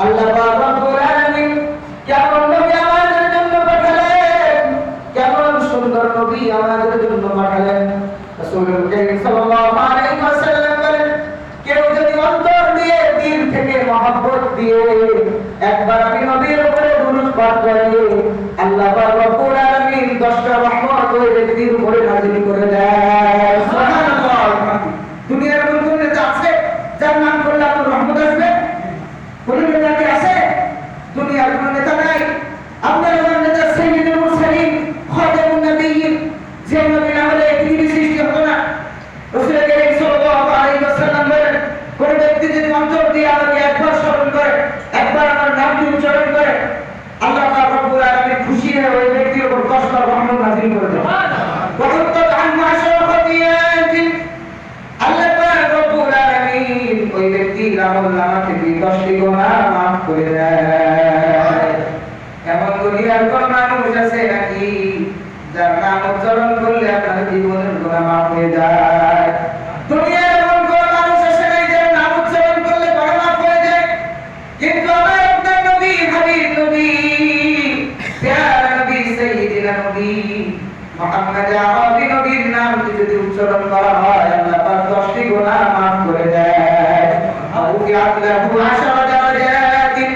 আল্লাহ পাক রব্বুল আলামিন কেমন নবী আমাদের জন্য পাঠালেন, কেমন সুন্দর নবী আমাদের জন্য পাঠালেন। রাসূলুল কারীম সাল্লাল্লাহু আলাইহি ওয়াসাল্লাম বলেন, কেউ যদি অন্তর দিয়ে দিল থেকে মহব্বত দিয়ে একবার আমি নবীর উপরে দুরূদ পাঠ করে, আল্লাহ পাক রব্বুল আলামিন 10টা রহমত ওই ব্যক্তির উপরে নাযিল করে দেয়। সুবহানাল্লাহ। দুনিয়ার কোন নেতা আছে যার নাম করলে আপনার রহমত আসবে? কোন নেতা কি আছে? দুনিয়ার কোন নেতা নাই। আপনার নেতা সাইয়্যিদুল মুরসালিন খাতামুন নবিয়্যিন, যে নবী না হলে পৃথিবী সৃষ্টি হতো না। রাসূল কারীম সাল্লাল্লাহু আলাইহি ওয়াসাল্লাম বলেন, কোন ব্যক্তি যদি অন্তর দিয়ে আমাকে একবার স্মরণ করে, একবার আমার নাম উচ্চারণ করে, আল্লাহ পাক রব্বুল আলামিন খুশি হয়ে ওই ব্যক্তির উপর 10টা রহমত নাযিল করে দেন। ওয়াকাত্তাব আন মাশারা খাতিয়াতিন, আল্লাহ পাক রব্বুল আলামিন ওই ব্যক্তির আমলনামা থেকে 10টি গুনাহ মাফ করে দেয়। এমন দুনিয়ার কোন মানুষ আছে নাকি যার নাম উচ্চারণ করলে আপনার জীবনের গুনাহ মাফ হয়ে যায়? দুনিয়ার এমন কোন মানুষ আছে নাই যার নাম উচ্চারণ করলে গুনাহ মাফ হয়ে যায়? কিন্তু আমার আপনার নবী, হাবিব নবী, প্যারা নবী, সাইয়্যিদিনা নবী মুহাম্মদ আরবি নবীর নাম যদি উচ্চারণ করা হয়, আল্লাহ পাক 10টি গুনাহ মাফ করে দেয়। আউকিয়াত লাহু 10 দারাজাতিন,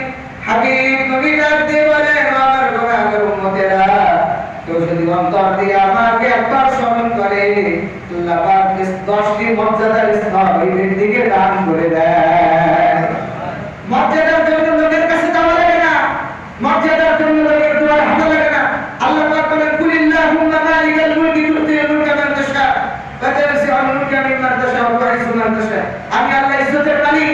হাবিব নবী ডাক দিয়ে বলেন, আমার গুনাহগার উম্মতেরা, কেউ যদি অন্তর দিয়ে আমাকে একবার স্মরণ করে, আল্লাহ পাক 10টি মর্যাদার স্তর ওই ব্যক্তিকে দান করে দেয়। মর্যাদার জন্য লোকের কাছে যাওয়া লাগে না, মর্যাদার জন্য লোকের দুয়ার হাঁটা লাগে না। আল্লাহ পাক বলেন, কুলিল্লাহুম্মা মালিকাল মুলকি তুতিল মুলকা মান তাশা ওয়া তানজিউল মুলকা মিম্মান তাশা ওয়া তুইজ্জু মান তাশা। আমি আল্লাহ ইজ্জতের মালিক,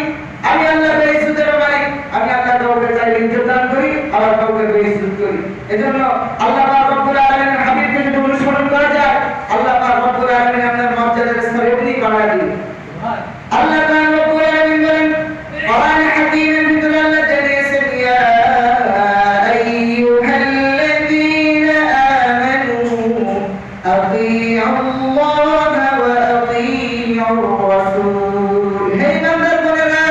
আমি আল্লাহ বেইজ্জতের মালিক। আমি আল্লাহ কাউকে চাইলে ইজ্জত দান করি, আবার কাউকে বেইজ্জত করি। এজন্য আল্লাহ পাক রব্বুল আলামিনের হাবিবকে যদি অনুসরণ করা যায়, আল্লাহ পাক রব্বুল আলামিন আপনার মর্যাদার স্তর এমনি বাড়ায় দিবেন। আল্লাহ পাক রব্বুল আলামিন বলেন, কোরআন হাকীমের ভিতরে আল্লাহ জানিয়েছেন, ইয়া আইয়ুহাল্লাযীনা আমানু আতিউল্লাহ ওয়া আতিউর রাসূল। হে ইমানদারগণেরা,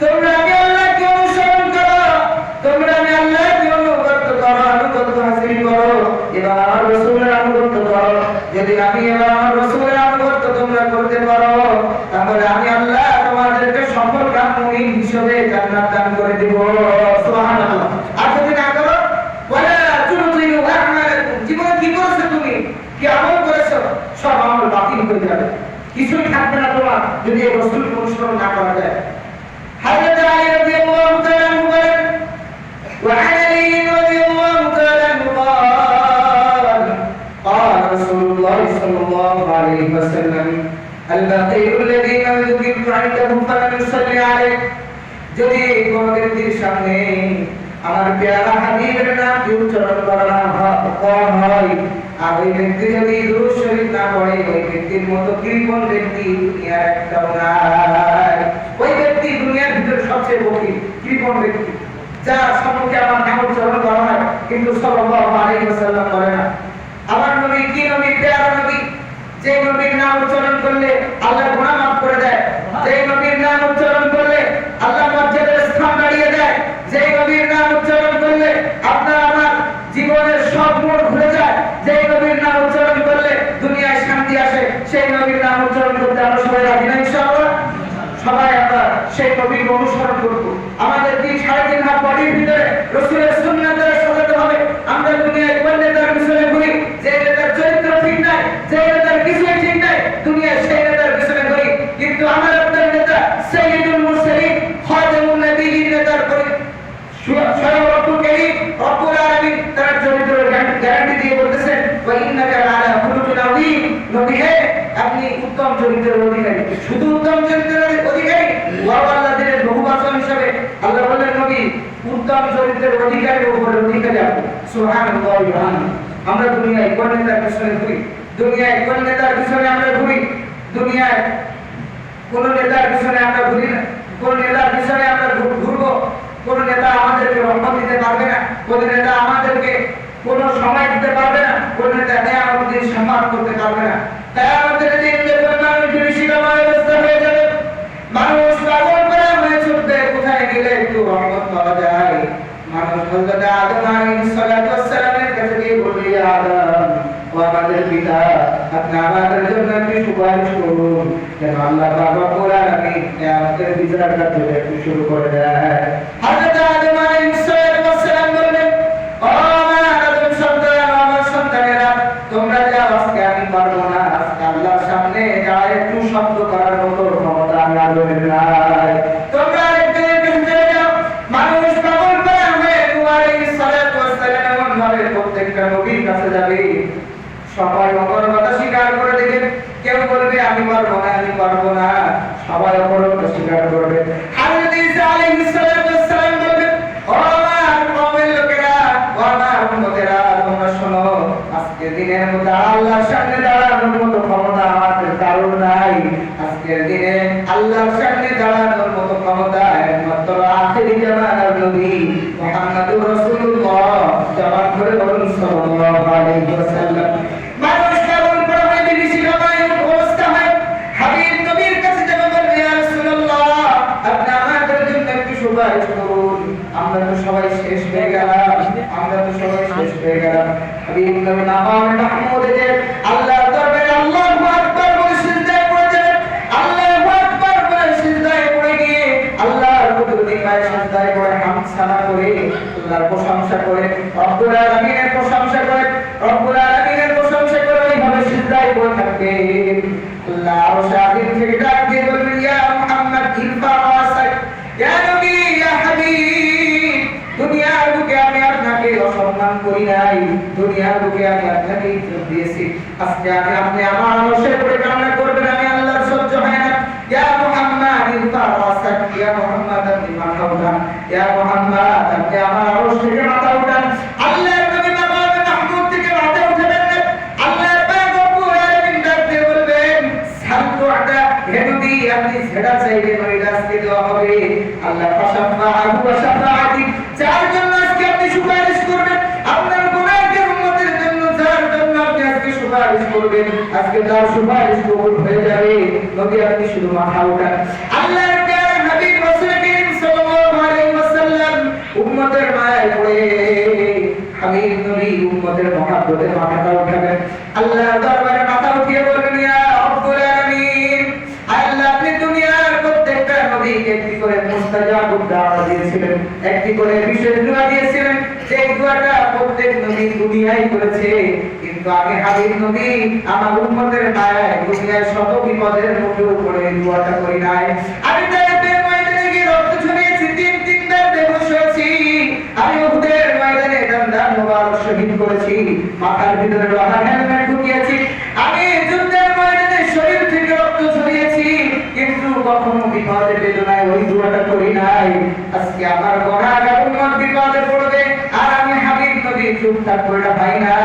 তোমরা আমি আল্লাহকে অনুসরণ করো, তোমরা আমি আল্লাহকে অনুগত করো, আনুগত্য হাসিল করো এবং আমার রাসূলের আনুগত্য করো। যদি আমি এবং আমার রাসূলের আনুগত্য তোমরা করতে পারো, তাহলে আমি আল্লাহ তোমাদেরকে সফলকাম মুমিন হিসেবে জান্নাত দান করে দেব। সুবহানাল্লাহ। আর যদি না করো, ওয়ালা তুতিউ আমালাকুম, জীবনে কি করেছো তুমি, কি আমল করেছো, সব আমল বাতিল হয়ে যাবে, কিছুই থাকবে না তোমার যদি এই রাসূলকে অনুসরণ না করা যায়। হযরত আলী রাদিয়াল্লাহু তাআলা আনহু বলেন, ওয়া আলী রাদিয়াল্লাহু তাআলা আনহু قال رسول الله صلى الله عليه وسلم البخيل الذي لم يذكر عنده فلم يصلي عليه। যদি কোন ব্যক্তির সামনে আমার প্যারা হাবিবের নাম উচ্চারণ করা হয়, আর ওই ব্যক্তি যদি দুরূদ শরীফ না পড়ে, ওই ব্যক্তির মতো কৃপণ ব্যক্তি দুনিয়ার একটাও নাই। ওই ব্যক্তি দুনিয়ার ভিতরে সবচেয়ে বকিল, কৃপণ ব্যক্তি, যার সম্মুখে আমার নাম উচ্চারণ করা হয় কিন্তু সাল্লাল্লাহু আলাইহি ওয়াসাল্লাম বলে না। আমার নবী কি নবী, প্যারা নবী, যে নবীর নাম উচ্চারণ করলে আল্লাহ গুনাহ মাফ করে দেয়, যে নবীর নাম উচ্চারণ করলে আল্লাহ মর্যাদার স্থান বাড়িয়ে দেয়, যে নবীর নাম উচ্চারণ করলে আপনার আমার জীবনের সব মোড় ঘুরে যায়, যে নবীর নাম উচ্চারণ করলে দুনিয়ায় শান্তি আসে, সেই নবীর নাম উচ্চারণ করতে আমরা সবাই রাজি না ইনশাআল্লাহ? সবাই আমরা সেই নবীর অনুসরণ করব। আমাদের 3.5 হাত বডির ভিতরে রাসূলের সুন্নাত দ্বারা সাজাতে হবে। আমরা দুনিয়ায় কোন নেতার পিছনে ঘুরি, যে নেতার চরিত্র ঠিক নাই, যে নেতার কিছুই ঠিক নাই, দুনিয়ায় সেই নেতার পিছনে ঘুরি। কিন্তু আমার আপনার নেতা সাইয়্যিদুল মুরসালিন খাতামুন নবিয়্যিন নেতার পরে স্বয়ং রব্বুল কারীম রব্বুল আলামিন তার চরিত্রের গ্যারান্টি দিয়ে বলতেছেন, ওয়া ইন্নাকা আলা খুলুকিন আযীম। নবী হে, আপনি উত্তম চরিত্রের অধিকারী। শুধু উত্তম চরিত্রের অধিকারী, ওয়া আল্লাহর বহুবচন হিসেবে আল্লাহ বলেন, নবী উত্তম চরিত্রের অধিকারীর উপরে অধিকারী আপনি। সুবহানাল্লাহ। আমরা দুনিয়ায় কোন নেতার পিছনে ঘুরি, দুনিয়ায় কোন নেতার পিছনে আমরা ঘুরি, দুনিয়ায় কোন নেতার পিছনে আমরা ঘুরি না, কোন নেতার পিছনে আমরা ঘুরবো। কোন নেতা আমাদেরকে রহমত দিতে পারবে না, কোন নেতা আমাদেরকে কোন সময় দিতে পারবে না, কোন নেতা কিয়ামতের দিন সম্মান করতে পারবে না। কিয়ামতের দিন যখন মানুষ বিভীষিকাময় অবস্থা হয়ে যাবে, মানুষ পাগল করে হয়ে ছুটবে, কোথায় গেলে একটু রহমত রহমত পাওয়া যায়। মানুষ হযরত আদম আলাইহিস সালাতু ওয়াস সালামের কাছে গিয়ে বলল, ইয়া আদম, ও আমাদের পিতা, আপনি আমাদের জন্য একটু সুপারিশ করুন যেন আল্লাহ পাক রব্বুল আলামিন কিয়ামতের বিচারটা থেকে একটু শুরু করে দেয়। হযরত আদম আলাইহিস সালাতু ওয়াস সালাম বললেন, ও আমার আদম সন্তান, আমার সন্তানেরা, তোমরা যাও, আজকে আমি পারবো না। আজকে আল্লাহর সামনে যা একটু শব্দ করার মতো ক্ষমতা আমি আদমের নাই। তোমরা একটু চলে যাও। মানুষ পাগল করা হয়ে নূহ আলাইহিস সালাতু ওয়াস সালাম এমন ভাবে প্রত্যেকটা নবীর কাছে যাবে, সবাই অপরগতা স্বীকার করে দেবে। কেউ বলবে আমি পারবো না, আমি পারবো না, সবাই অপরগতা স্বীকার করবে। হযরত ঈসা আলাইহিস সালাতু ওয়াস সালাম বলবে, ও আমার কওমের লোকেরা, ও আমার উম্মতেরা, তোমরা শোনো, আজকের দিনের মধ্যে আল্লাহর সামনে দাঁড়ানোর মতো ক্ষমতা আমাদের কারোর নাই। আজকের দিনে আল্লাহর সামনে দাঁড়ানোর মতো ক্ষমতা একমাত্র আখিরি জামানার নবী মুহাম্মদুর রাসূলুল্লাহ, জবান করে বলুন সাল্লাল্লাহু আলাইহি ওয়াসাল্লাম। মানুষ কেবল পড়া হয় বিদেশি রামায়ণ অবস্থা হয়, হাবিব নবীর কাছে যাবে, বলবে, ইয়া রাসূলুল্লাহ, আপনি আমাদের জন্য একটু সুপারিশ করুন। আমরা তো সবাই শেষ হয়ে গেলাম, আমরা তো সবাই শেষ হয়ে গেলাম। হাবিব নবী নামাজ মাহমুদে যে আল্লাহর দরবারে আল্লাহু আকবার বলে সিজদায় পড়ে যাবেন। আল্লাহু আকবার বলে সিজদায় পড়ে গিয়ে আল্লাহর কুদরতি পায়ে সিজদায় পড়ে হামদ সানা করে আল্লাহর প্রশংসা করে, রব্বুল আলামিনের প্রশংসা করে, রব্বুল আলামিনের প্রশংসা করে এইভাবে সিজদায় পড়ে থাকবে। আল্লাহ আরশে আজিম থেকে ডাক দিয়ে বলবেন, ইয়া মুহাম্মদ ইরফা রাসাক, ইয়া নবী, ইয়া হাবিব, দুনিয়ার বুকে আমি আপনাকে অসম্মান করি নাই, দুনিয়ার বুকে আমি আপনাকে ইজ্জত দিয়েছি। আজকে আপনি আমার আরশে পড়ে কান্না করবেন, আমি আল্লাহর সহ্য হয় না। ইয়া মুহাম্মদ ইরফা রাসাক, ইয়া মুহাম্মদ আপনি মাথা উঠান, ইয়া মুহাম্মদ আপনি আমার আরশ থেকে মাথা উঠান। আল্লাহর নবী মাকামে মাহমুদ থেকে মাথা উঠাবেন না। আল্লাহর পাক রব্বুল আলামিন ডাক দিয়ে বলবেন, সালতু আদা, হে নবী, আপনি যেটা চাইবেন ওইটা আজকে দেওয়া হবে। আল্লাহ ফাশাফাআহু ওয়া শাফাআতি, যার জন্য আজকে আপনি সুপারিশ করবেন, আপনার গুনাহের উম্মতের জন্য যার জন্য আপনি আজকে সুপারিশ করবেন, আজকে তার সুপারিশ কবুল হয়ে যাবে। নবী আপনি শুধু মাথা উঠান। আল্লাহর প্রিয় হাবিব রাসূল করিম সাল্লাল্লাহু আলাইহি ওয়াসাল্লাম উম্মতের মায়ায় পড়ে হাবিব নবী উম্মতের মহব্বতে মাথাটা উঠাবেন। আল্লাহর দরবারে মাথা উঠিয়ে বলবেন, ইয়া রব্বুল আলামিন, আল্লাহ আপনি দুনিয়ার প্রত্যেকটা নবীকে একটি করে মুস্তাজাবুদ দাওয়া দিয়েছিলেন, একটি করে বিশেষ দোয়া দিয়েছিলেন। সেই দোয়াটা প্রত্যেক নবী দুনিয়ায় করেছে, কিন্তু আমি হাবিব নবী আমার উম্মতের মায়ায় দুনিয়ায় শত বিপদের মুখে পড়ে দোয়াটা করি নাই। আমি তায়েফের ময়দানে গিয়ে রক্ত ঝরিয়েছি, তিনবার বেহুশ হয়েছি। আমি উহুদের ময়দানে দাম মোবারক শহীদ করেছি, মাথার ভিতরে লোহার হেলমেট ঢুকিয়েছি। আমি যুদ্ধের ময়দানে শরীর থেকে রক্ত ঝরিয়েছি, কিন্তু কখনো বিপদে বেদনায় ওই দোয়াটা করি নাই। আজকে আমার গুনাহগার উম্মত বিপদে পড়বে আর আমি হাবিব নবী চুপ থাকবো, এটা ভাই না।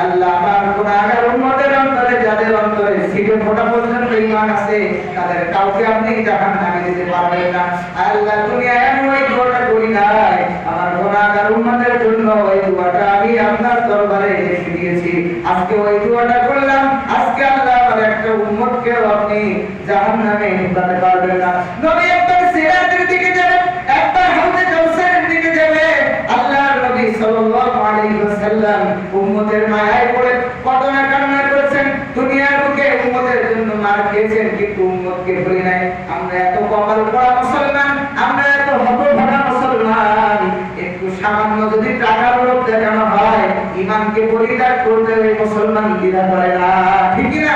আল্লাহ আমার গুনাহগার উম্মতের অন্তরে, যাদের অন্তরে সিটে ফোঁটা পর্যন্ত ঈমান আছে, তাদের কাউকে আপনি জাহান্নামে দিতে পারবেন না। আল্লাহ দুনিয়ায় আমি ওই দোয়াটা করি নাই, আমার গুনাহগার উম্মতের জন্য ওই দোয়াটা আমি আপনার দরবারে রেখে দিয়েছি। আজকে ওই দোয়াটা করলাম, আজকে আল্লাহ আমার একটা উম্মতকে আপনি জাহান্নামে ঢুকাতে পারবেন না। নবী একবার সিরাতের দিকে যাবেন, একবার হাউজে কাউসারের দিকে যাবেন। আল্লাহর নবী সাল্লাল্লাহু আলাইহি ওয়াসাল্লাম উম্মতের মায়ায় পড়ে কত না কান্না করেছেন, দুনিয়ার বুকে উম্মতের জন্য মার খেয়েছেন, কিন্তু উম্মতকে ভুলে নাই। আমরা এত কপাল পড়া মুসলমান, আমরা এত হতভাগা মুসলমান, একটু সামান্য যদি টাকার লোভ দেখানো হয়, ঈমানকে পরিত্যাগ করতে ওই মুসলমান দ্বিধা করে না, ঠিক কি না?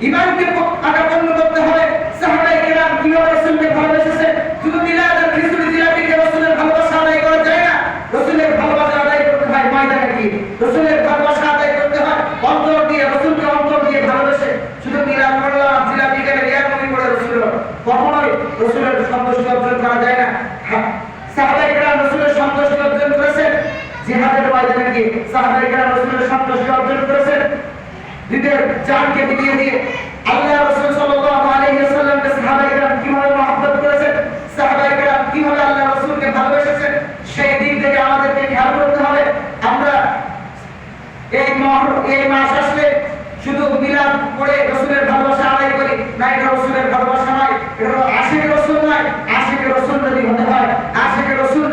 ঈমানকে আগাপন্ন করতে হবে। সাহাবায়ে কেরাম কিভাবে রাসূলকে ভালোবেসেছে, শুধু মিলাদ আর খিচুড়ি জিলাপিকে রাসূলের ভালোবাসা আদায় করা যায় না। রাসূলের ভালোবাসা আদায় করতে হয় ময়দানে গিয়ে, রাসূলের ভালোবাসা আদায় করতে হয় অন্তর দিয়ে, রাসূলকে অন্তর দিয়ে ভালোবেসে। শুধু মিলাদ পড়লাম, জিলাপি খেলে রিয়া কবি পড়ে রাসূল, কখনোই রাসূলের সন্তুষ্টি অর্জন করা যায় না। সাহাবায়ে কেরাম রাসূলের সন্তুষ্টি অর্জন করেছেন জিহাদের ময়দানে গিয়ে, সাহাবায়ে কেরাম রাসূলের সন্তুষ্টি অর্জন করেছেন নিজের জানকে বিলিয়ে দিয়ে। আল্লাহ রাসূল সাল্লাল্লাহু আলাইহি ওয়াসাল্লামকে সাহাবায়ে কেরাম কিভাবে মহব্বত করেছেন, সাহাবায়ে কেরাম কিভাবে আল্লাহ রাসূলকে ভালোবেসেছেন, সেই দিক থেকে আমাদেরকে খেয়াল করতে হবে। আমরা এই মাস আসলে শুধু মিলাদ পড়ে রাসূলের ভালোবাসা আদায় করি না, এটা রাসূলের ভালোবাসা নয়, এটা আশিক রাসূল নয়। আশিক রাসূল যদি হতে হয়, আশিক রাসূল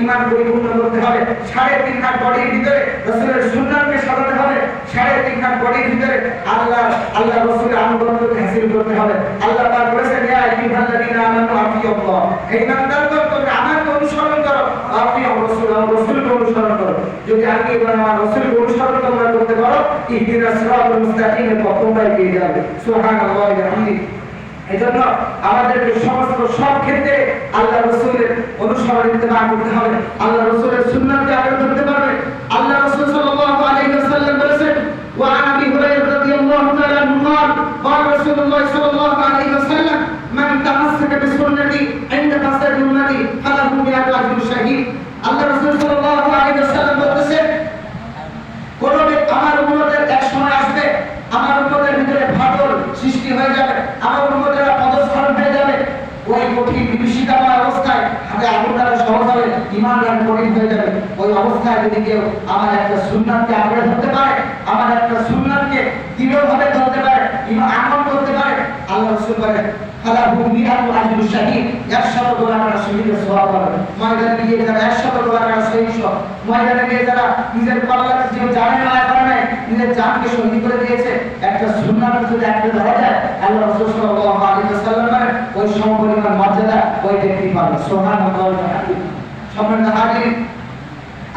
ঈমান পরিপূর্ণ করতে হবে। 3.5 হাত বডির ভিতরে রাসূলের সুন্নাতকে সাজাতে হবে। 3.5 হাত বডির ভিতরে আল্লাহ রাসূলের আনুগত্যকে হাসিল করতে হবে। আল্লাহ পাক বলেছেন, ইয়া আইয়ুহাল্লাযীনা আমানু আতিউল্লাহ, হে ঈমানদারগণ তোমরা আমাকে অনুসরণ করো, আতিউর রাসূল, আমার রাসূলকে অনুসরণ করো। যদি আগে আমার রাসূলকে অনুসরণ তোমরা করতে পারো, ইহদিনাস সিরাতাল মুস্তাকিমের পথ তোমরা পেয়ে যাবে। সুবহানাল্লাহি ওয়া বিহামদিহি। এজন্য আমাদেরকে সমস্ত সব ক্ষেত্রে আল্লাহ রাসূলের অনুসরণ ইত্তেবা করতে হবে। আল্লাহ রাসূলের সুন্নাতকে আঁকড়ে ধরতে হবে। আল্লাহ রাসূল সাল্লাল্লাহু আলাইহি ওয়াসাল্লাম বলেছেন, ওয়া আন আবি হুরায়রা রাদিয়াল্লাহু তাআলা আনহু قال قال رسول الله صلى الله عليه وسلم من تمسك بسنتي عند فساد امتي فله 100 اجر شهيد। আল্লাহ রাসূল সাল্লাল্লাহু আলাইহি ওয়াসাল্লাম বলেছেন, কোন ব্যক্তি আমার উম্মতের এক সময় আসবে, আমার উম্মতের ভিতরে ফাটল সৃষ্টি হয়ে যাবে, আমার উম্মতেরা পদস্খলন হয়ে যাবে। ওই কঠিন বিভীষিকাময় অবস্থায় হাতে আগুন দ্বারা সহজ হবে, ঈমান দ্বারা কঠিন হয়ে যাবে। ওই অবস্থায় যদি কেউ আমার একটা সুন্নাতকে আঁকড়ে ধরতে পারে, আমার একটা সুন্নাতকে দৃঢ়ভাবে ধরতে পারে, ঈমান আমল করতে পারে, আল্লাহ রাসূল বলেন ফালাহু 100 আজরু শাহীদ, 100 গোলামের শহীদের সওয়াব পাবে। ময়দানে গিয়ে যারা 100 গোলামের শহীদ, ময়দানে গিয়ে যারা নিজের পাল্লাতে যে জানে না করে নাই, নিজের জানকে শহীদ করে দিয়েছে, একটা সুন্নাত যদি আঁকড়ে ধরা যায়, আল্লাহ রাসূল সাল্লাল্লাহু আলাইহি ওয়াসাল্লাম বলেন ওই সমপরিমাণ মর্যাদা ওই ব্যক্তি পাবে। সুবহানাল্লাহি ওয়া বিহামদিহি। সম্মানিত হাজির,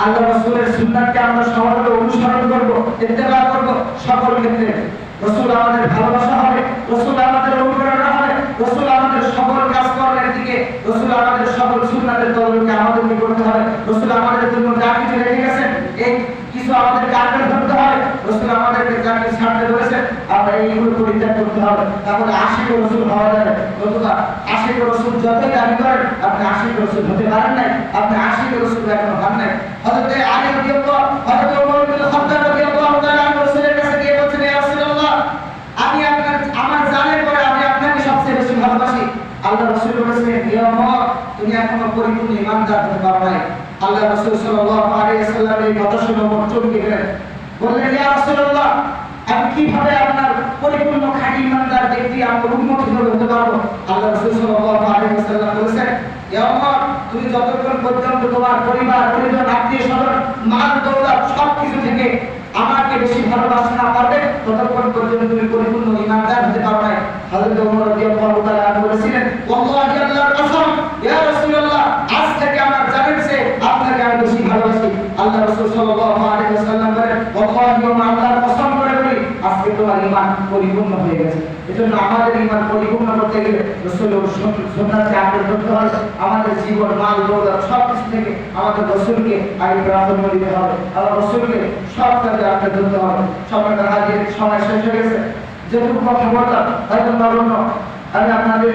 আল্লাহ রাসূলের সুন্নাতকে আমরা সহজে অনুসরণ করব, ইত্তেবা করব সকল ক্ষেত্রে। রাসূল আমাদের ভালোবাসা হবে, রাসূল আমাদের অনুকরণ হবে, রাসূল আমাদের সকল কাজকর্মের দিকে, রাসূল আমাদের সকল সুন্নাতের তদবিরকে আমাদেরকে করতে হবে। রাসূল আমাদের জন্য যা কিছু রেখে গেছেন এই কিছু আমাদেরকে আঁকড়ে ধরতে হবে। রাসূল আমাদেরকে যা কিছু ছাড়তে বলেছেন আমরা এইগুলো পরিত্যাগ করতে হবে। তাহলে আশিক রাসূল হওয়া যাবে। নতুবা আশিক রাসূল যতই দাবি করেন আপনি আশিক রাসূল হতে পারেন নাই, আপনি আশিক রাসূল এখনো হন নাই। হযরত আলী রাদিয়াল্লাহু, হযরত ওমর বিন খাত্তাব রাদিয়াল্লাহু তাআলা রাসূলের কাছে গিয়ে বলছেন, ইয়া রাসূলুল্লাহ, আমি আমার জানের পরে আমি আপনাকে সবচেয়ে বেশি ভালোবাসি। আল্লাহ রাসূল বলেছেন, ইয়া ওমর, তুমি এখনো পরিপূর্ণ ঈমানদার হতে পারো নাই। আল্লাহ রাসূল সাল্লাল্লাহু আলাইহি ওয়াসাল্লামের এই কথা শুনে ওমর চমকে গেলেন। বললেন, ইয়া রাসূলুল্লাহ, আমি কিভাবে আপনার পরিপূর্ণ খাঁটি ঈমানদার ব্যক্তি আমার উম্মত হিসেবে হতে পারবো? আল্লাহ রাসূল সাল্লাল্লাহু আলাইহি ওয়াসাল্লাম বলেছেন, ইয়া ওমর, তুমি যতক্ষণ পর্যন্ত তোমার পরিবার, পরিজন, আত্মীয়-স্বজন, মাল দৌলত সবকিছু থেকে আমাকে বেশি ভালোবাসা না পারবে ততক্ষণ পর্যন্ত তুমি পরিপূর্ণ ঈমানদার হতে পারো না। হযরত ওমর রাদিয়াল্লাহু তাআলা আনহু বলেছিলেন, ওয়াল্লাহি আল্লাহর কসম, ইয়া রাসূলুল্লাহ, আজ থেকে আমার জানের চেয়ে আপনাকে আমি বেশি ভালোবাসি। আল্লাহ রাসূল সাল্লাল্লাহু আলাইহি ওয়াসাল্লাম বলেন, ওয়াল্লাহি ওয়া আল্লাহর কসম করে বলি আজকে তোমার ঈমান পরিপূর্ণ হয়ে গেছে। এজন্য আমাদের ঈমান পরিপূর্ণ করতে গেলে রাসূলের সুন্নাতকে আঁকড়ে ধরতে হবে। আমাদের জীবন, মাল, দৌলত সবকিছু থেকে আমাদের রাসূলকে আগে প্রাধান্য দিতে হবে। আল্লাহ রাসূলকে সব কাজে আঁকড়ে ধরতে হবে। সবার হাজির সময় শেষ হয়ে গেছে। যেটুকু কথা বললাম হয়তো নগণ্য, আমি আপনাদের